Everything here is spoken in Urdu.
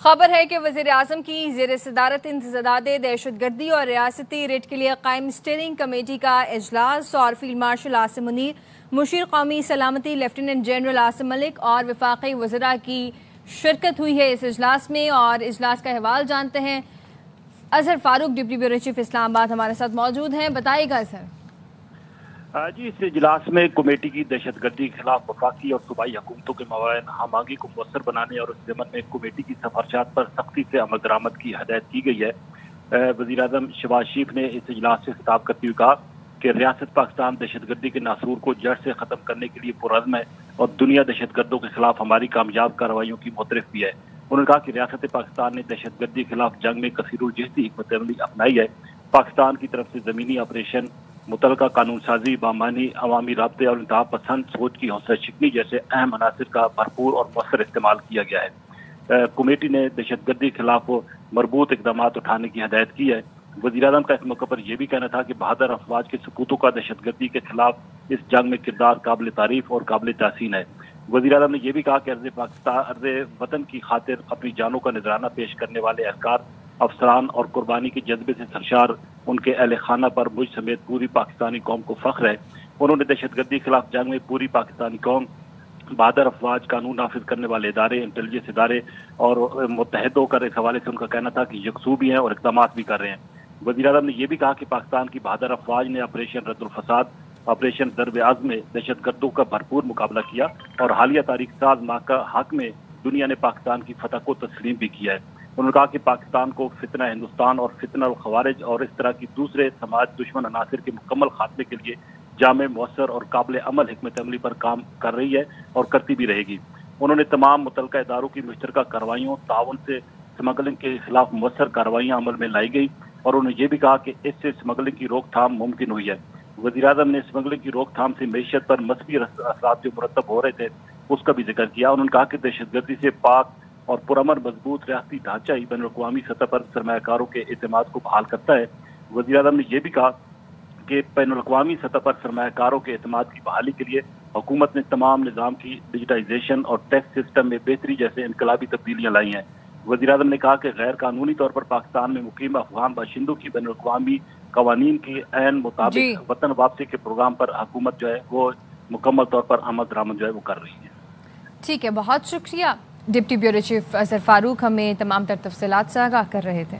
خبر ہے کہ وزیر اعظم کی زیر صدارت انسداد دہشت گردی اور ریاستی ریٹ کے لیے قائم اسٹیئرنگ کمیٹی کا اجلاس اور فیلڈ مارشل عاصم منیر، مشیر قومی سلامتی لیفٹیننٹ جنرل عاصم ملک اور وفاقی وزراء کی شرکت ہوئی ہے اس اجلاس میں، اور اجلاس کا احوال جانتے ہیں۔ اظہر فاروق ڈپٹی بیورو چیف اسلام آباد ہمارے ساتھ موجود ہیں، بتائیے گا اظہر۔ جی، اس اجلاس میں کمیٹی کی دہشت گردی کے خلاف وفاقی اور صوبائی حکومتوں کے مابین ہم آہنگی کو مؤثر بنانے اور اس ضمن میں کمیٹی کی سفارشات پر سختی سے عمل درآمد کی ہدایت کی گئی ہے۔ وزیر اعظم شہباز شریف نے اس اجلاس سے خطاب کرتے ہوئے کہا کہ ریاست پاکستان دہشت گردی کے ناسور کو جڑ سے ختم کرنے کے لیے پرعزم ہے اور دنیا دہشت گردوں کے خلاف ہماری کامیاب کارروائیوں کی معترف بھی ہے۔ انہوں نے کہا کہ ریاست پاکستان نے دہشت گردی کے خلاف جنگ میں کثیر الجہتی حکمت عملی اپنائی ہے۔ پاکستان کی طرف سے زمینی آپریشن، متعلقہ قانون سازی، بامانی عوامی رابطے اور انتہا پسند سوچ کی حوصلہ شکنی جیسے اہم عناصر کا بھرپور اور مؤثر استعمال کیا گیا ہے۔ کمیٹی نے دہشت گردی کے خلاف مربوط اقدامات اٹھانے کی ہدایت کی ہے۔ وزیر اعظم کا اس موقع پر یہ بھی کہنا تھا کہ بہادر افواج کے سپوتوں کا دہشت گردی کے خلاف اس جنگ میں کردار قابل تعریف اور قابل تحسین ہے۔ وزیر اعظم نے یہ بھی کہا کہ ارض وطن کی خاطر اپنی جانوں کا نذرانہ پیش کرنے والے اہلکار، افسران اور قربانی کے جذبے سے سرشار ان کے اہل خانہ پر مجھ سمیت پوری پاکستانی قوم کو فخر ہے۔ انہوں نے دہشت گردی کے خلاف جنگ میں پوری پاکستانی قوم، بہادر افواج، قانون نافذ کرنے والے ادارے، انٹیلیجنس ادارے اور متحد ہو کر اس حوالے سے ان کا کہنا تھا کہ یکسو بھی ہیں اور اقدامات بھی کر رہے ہیں۔ وزیر اعظم نے یہ بھی کہا کہ پاکستان کی بہادر افواج نے آپریشن رد الفساد، آپریشن ضرب عزم میں دہشت گردوں کا بھرپور مقابلہ کیا اور حالیہ تاریخ ساز ماہ کا حق میں دنیا نے پاکستان کی فتح کو تسلیم بھی کیا ہے۔ انہوں نے کہا کہ پاکستان کو فتنہ ہندوستان اور فتنہ الخوارج اور اس طرح کی دوسرے سماج دشمن عناصر کے مکمل خاتمے کے لیے جامع، مؤثر اور قابل عمل حکمت عملی پر کام کر رہی ہے اور کرتی بھی رہے گی۔ انہوں نے تمام متعلقہ اداروں کی مشترکہ کارروائیوں، تعاون سے اسمگلنگ کے خلاف مؤثر کارروائیاں عمل میں لائی گئی اور انہوں نے یہ بھی کہا کہ اس سے اسمگلنگ کی روک تھام ممکن ہوئی ہے۔ وزیر اعظم نے اسمگلنگ کی روک تھام سے معیشت پر مثبت اثرات جو مرتب ہو رہے تھے اس کا بھی ذکر کیا۔ انہوں نے کہا کہ دہشت گردی سے پاک اور پرامن مضبوط ریاستی ڈھانچہ ہی بین الاقوامی سطح پر سرمایہ کاروں کے اعتماد کو بحال کرتا ہے۔ وزیر اعظم نے یہ بھی کہا کہ بین الاقوامی سطح پر سرمایہ کاروں کے اعتماد کی بحالی کے لیے حکومت نے تمام نظام کی ڈیجیٹائزیشن اور ٹیکس سسٹم میں بہتری جیسے انقلابی تبدیلیاں لائی ہیں۔ وزیر اعظم نے کہا کہ غیر قانونی طور پر پاکستان میں مقیم افغان باشندوں کی بین الاقوامی قوانین کی عین مطابق وطن واپسی کے پروگرام پر حکومت جو ہے وہ مکمل طور پر عمل درآمد جو ہے وہ کر رہی ہے۔ ٹھیک ہے، بہت شکریہ ڈپٹی بیورو چیف اظہر فاروق، ہمیں تمام تر تفصیلات سے آگاہ کر رہے تھے۔